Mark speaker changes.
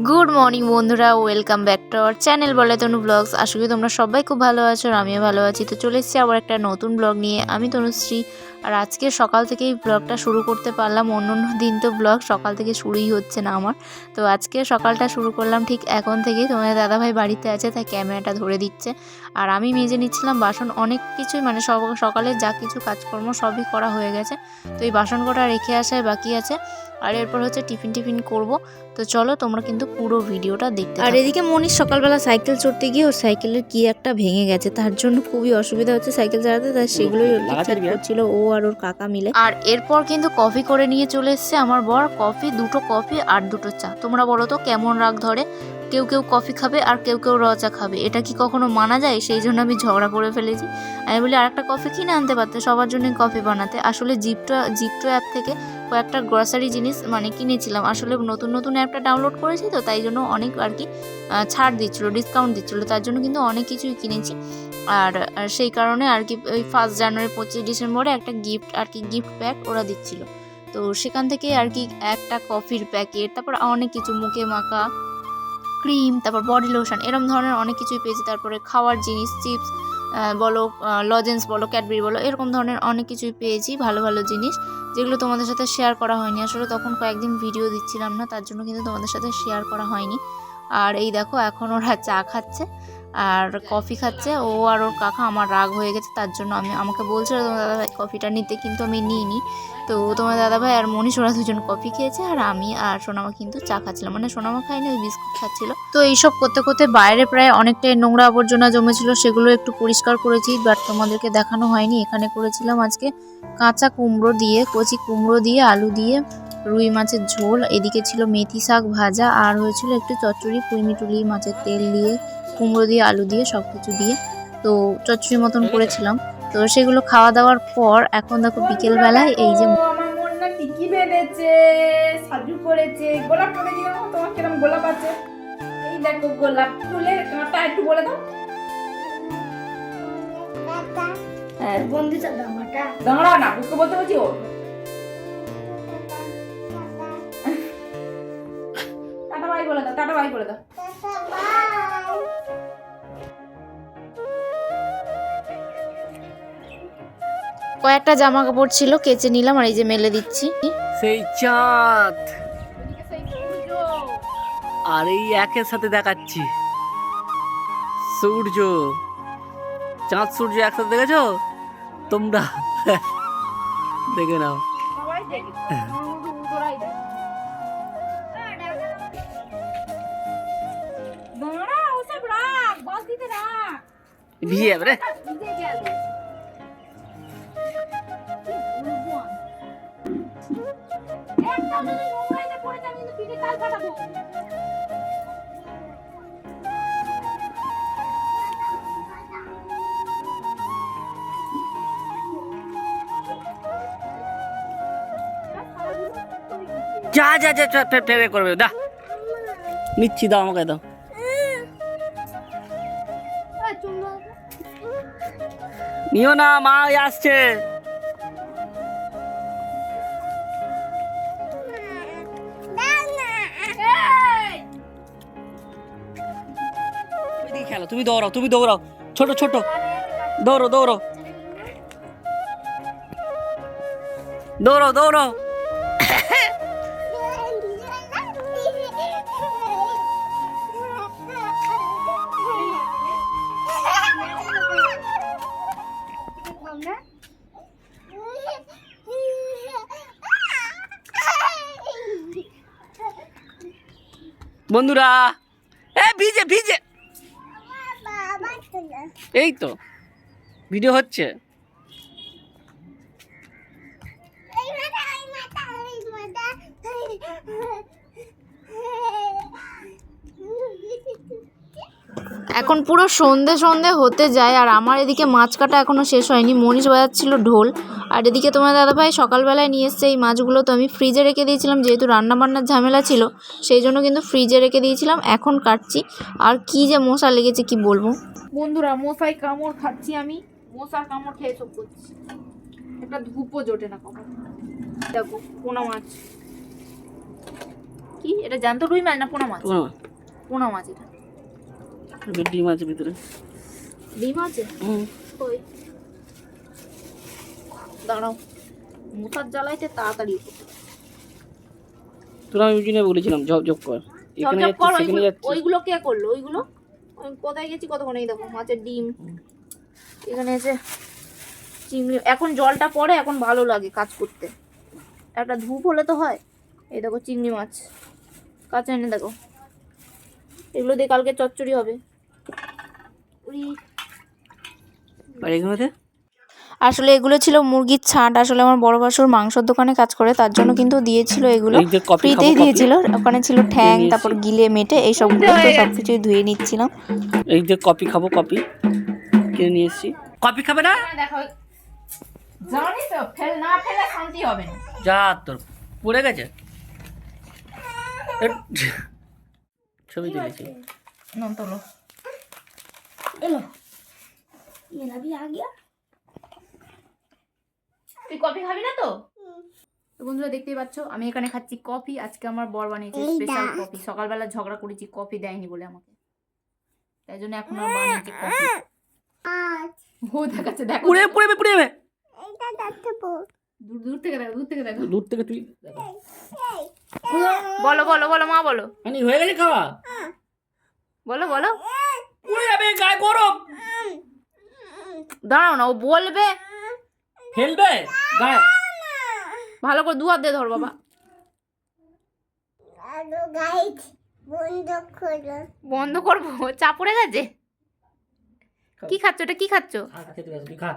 Speaker 1: Good morning বন্ধুরা, welcome back to our channel বলে তনু blogs. আশা করি তোমরা সবাই খুব ভালো আছো আর আমিও ভালো আছি। তো চলে এসেছি আবার একটা নতুন ব্লগ নিয়ে। আমি তনুশ্রী। আর আজকে সকাল থেকেই ব্লগটা শুরু করতে পারলাম। অন্য দিন তো ব্লগ সকাল থেকে শুরুই হচ্ছে না আমার। তো আজকে সকালটা শুরু করলাম ঠিক এখন থেকেই। তোমাদের দাদাভাই বাড়িতে আছে, তাই ক্যামেরাটা ধরে দিচ্ছে। আর আমি মেজে নিচ্ছিলাম বাসন। অনেক কিছুই মানে সকালে যা কিছু কাজকর্ম সবই করা হয়ে গেছে। তো এই বাসন কটা রেখে আসায় বাকি আছে। আর এরপর হচ্ছে টিফিন করব। তো চলো তোমরা কিন্তু পুরো ভিডিওটা দেখতে থাকো। আর এদিকে মনীষ সকালবেলা সাইকেল চড়তে গিয়ে ওর সাইকেলের কি একটা ভেঙে গেছে, তার জন্য খুবই অসুবিধা হচ্ছে সাইকেল চালাতে। তাই সেগুলোই ঠিক করছিল ও আর ওর কাকা মিলে। আর এরপর কিন্তু কফি করে নিয়ে চলে এসছে আমার বর। দুটো কফি আর দুটো চা। তোমরা বলো তো কেমন রাগ ধরে? কেউ কফি খাবে আর কেউ র চা খাবে, এটা কি কখনো মানা যায়? সেই জন্য আমি ঝগড়া করে ফেলেছি। আমি বলি আরেকটা কফি কিনে আনতে পারতে, সবার জন্য কফি বানাতে। আসলে জিপটো অ্যাপ থেকে কয়েকটা গ্রসারি জিনিস মানে কিনেছিলাম। আসলে নতুন অ্যাপটা ডাউনলোড করেছি, তো তাই জন্য অনেক আর কি ছাড় দিচ্ছিলো, ডিসকাউন্ট দিচ্ছিলো, তার জন্য কিন্তু অনেক কিছুই কিনেছি। আর সেই কারণে আর কি ওই 1 জানুয়ারি 25 ডিসেম্বরে একটা গিফট প্যাক ওরা দিচ্ছিল। তো সেখান থেকে আর কি একটা কফির প্যাকেট, তারপর অনেক কিছু মুখে মাখা ক্রিম, তারপর বডি লোশন, এরম ধরনের অনেক কিছুই পেয়েছি। তারপরে খাওয়ার জিনিস, চিপস বলো, লজেন্স বলো, ক্যাডবেরি বলো, এরকম ধরনের অনেক কিছুই পেয়েছি, ভালো ভালো জিনিস, যেগুলো তোমাদের সাথে শেয়ার করা হয়নি। আসলে তখন কয়েকদিন ভিডিও দিচ্ছিলাম না, তার জন্য কিন্তু তোমাদের সাথে শেয়ার করা হয়নি। আর এই দেখো এখন ওরা চা খাচ্ছে আর কফি খাচ্ছে। ও আর ওর কাকা, আমার রাগ হয়ে গেছে, তার জন্য আমাকে বলছিল তোমার দাদাভাই কফিটা নিতে, কিন্তু আমি নিইনি। তো তোমার দাদাভাই আর মনীষ ওরা দুজন কফি খেয়েছে, আর আমি আর সোনামা কিন্তু চা খাচ্ছিলাম। মানে সোনামা খাইনি, ওই বিস্কুট খাচ্ছিল। তো এইসব করতে করতে বাইরে প্রায় অনেকটাই নোংরা আবর্জনা জমেছিল, সেগুলো একটু পরিষ্কার করেছি, বাট তোমাদেরকে দেখানো হয়নি। এখানে করেছিলাম আজকে কাঁচা কুমড়ো দিয়ে, কচি কুমড়ো দিয়ে, আলু দিয়ে রুই মাছের ঝোল। এদিকে ছিল মেথি শাক ভাজা, আর হয়েছিল একটু চচ্চড়ি, পুঁইমিটুলি মাছের তেল দিয়ে, কুমড়ো দিয়ে, আলু দিয়ে, সব কিছু দিয়ে তো চচ্চড়ি মতন করেছিলাম। তো সেগুলো খাওয়া দাওয়ার পর এখন দেখো বিকেল বেলায় এই যে
Speaker 2: আমার মন না টিকি বেঁধেছে, সাজু করেছে, গোলাপ করে দিও। তোমার কিরম গোলাপ আছে? এই দেখো গোলাপ ফুলের কাঁটা, একটু বলে দাও। হ্যাঁ বন্ধুটা দামাটা দাঁড়া না, বুঝতে বলতে বলছি ও টাটা বাই বলে দাও, টাটা বাই বলে দাও।
Speaker 1: কয়েকটা জামা কাপড় ছিল, কেচে নিলাম আর এই যে মেলে দিচ্ছি।
Speaker 3: সেই চাঁদ আর এই একের সাথে দেখাচ্ছি সূর্য, চাঁদ সূর্য একসাথে দেখেছো তোমরা? দেখে নাও।
Speaker 2: সবাই দেখে তোরাই দেখ। দাঁড়া, ওসব রাখ, বালতিতে রাখ,
Speaker 3: ভিজে যাবে রে।
Speaker 2: ভিজে গেল। একটা যদি নোংরাইতে পড়ে যায়, আমি কিন্তু পিঠে কাল কাটাবো।
Speaker 3: যা যা যা ফেরে করবে, দা নিচ্ছি, দাও আমাকে দাও। নিও না, মা আসছে। খেলো, তুমি দৌড়াও, ছোট দৌড়ো বন্ধুরা। ভিজে এই তো ভিডিও হচ্ছে।
Speaker 1: এখন পুরো সন্ধে হতে যায়, আর আমার এদিকে মাছ কাটা এখনও শেষ হয়নি। মনীষ বাজাচ্ছিল ঢোল। আর এদিকে তোমার দাদাভাই সকালবেলায় নিয়ে এসছে এই মাছগুলো। তো আমি ফ্রিজে রেখে দিয়েছিলাম, যেহেতু রান্নাবান্নার ঝামেলা ছিল, সেই জন্য কিন্তু ফ্রিজে রেখে দিয়েছিলাম। এখন কাটছি, আর কি যে মশা লেগেছে কি বলবো
Speaker 2: বন্ধুরা, মশাই কামড় খাচ্ছি আমি। মশার কামড় খেয়ে সব করছি। একটা ধূপও জোটে না কখন। দেখো পোনা মাছ কি
Speaker 1: কি এটা জ্যান্ত রুই মাছ না পোনা মাছ?
Speaker 3: তোমার মা,
Speaker 1: পোনা মাছ এটা।
Speaker 3: এবার ডিম আছে ভিতরে।
Speaker 1: ডিম আছে কই? দাঁড়াও, মুথার জ্বালাইতে তাড়াতাড়ি
Speaker 3: তোরা আমি ওই জন্য বলেছিলাম ঝপ ঝপ কর, এখানে
Speaker 1: চপ
Speaker 3: যাচ্ছে
Speaker 1: কর।
Speaker 3: সেখানে যাচ্ছে।
Speaker 1: ওইগুলো কে করলো? ওইগুলো আমি কোথায় গেছি কতক্ষণ? এই দেখো মাছের ডিম এখানে এসে চিংড়ি। এখন জলটা পড়ে, এখন ভালো লাগে কাজ করতে, একটা ধূপ হলে তো হয়। এই দেখো চিংড়ি মাছ কাঁচা এনে দেখো, এগুলো দিয়ে কালকে চচ্চড়ি হবে।
Speaker 3: আর এগুলোতে
Speaker 1: আসলে এগুলো ছিল মুরগির ছাঁট। আসলে আমার বড় বাসুর মাংসের দোকানে কাজ করে, তার জন্য কিন্তু দিয়েছিল এগুলো,
Speaker 3: এই যে কপি
Speaker 1: ফ্রিতেই
Speaker 3: খাবো,
Speaker 1: দিয়েছিল। ওখানে ছিল ঠ্যাং,
Speaker 3: নিয়ে
Speaker 1: তারপর গিলে মেটে এইসবগুলো, তো সব কিছুই ধুয়ে নিচ্ছিলাম।
Speaker 3: এই যে কপি খাবো, কপি কিনে নিয়ে এসেছি। কপি খাবে না?
Speaker 2: দেখো জানি তো, না ফেলে শান্তি হবে না।
Speaker 3: যা তোর পড়ে গেছে। ছবি তুলেছি।
Speaker 2: নন তোলো এলো এলা भी आ गया। তুই কফি খাবি না তো? তো বন্ধুরা দেখতেই পাচ্ছ আমি এখানে খাচ্ছি কফি। আজকে আমার বর বানিয়েছে স্পেশাল কফি। সকালবেলা ঝগড়া করেছি কফি দেয়নি বলে আমাকে, তাই জন্য এখন আর বানিয়েছি কফি। ও দেখাচ্ছে, দেখো
Speaker 3: পুড়ে পুড়ে পুড়ে যাবে।
Speaker 2: দূর থেকে দেখো, দূর থেকে দেখো।
Speaker 3: দূর থেকে তুই দেখো।
Speaker 1: বলো বলো বলো মা বলো,
Speaker 3: মানে হয়ে গেছে খাওয়া?
Speaker 1: বলো বলো।
Speaker 3: পুড়ে যাবে, গায়ে গরম।
Speaker 1: দাঁড়াও না, ও বলবে।
Speaker 3: ফেলবে গায়ে।
Speaker 1: ভালো করে 2 হাত দিয়ে ধর বাবা। বন্ধ করবো? চা পড়ে গেছে। কি খাচ্ছ? এটা কি খাচ্ছ?
Speaker 3: খা, খেতে আসবি, খা।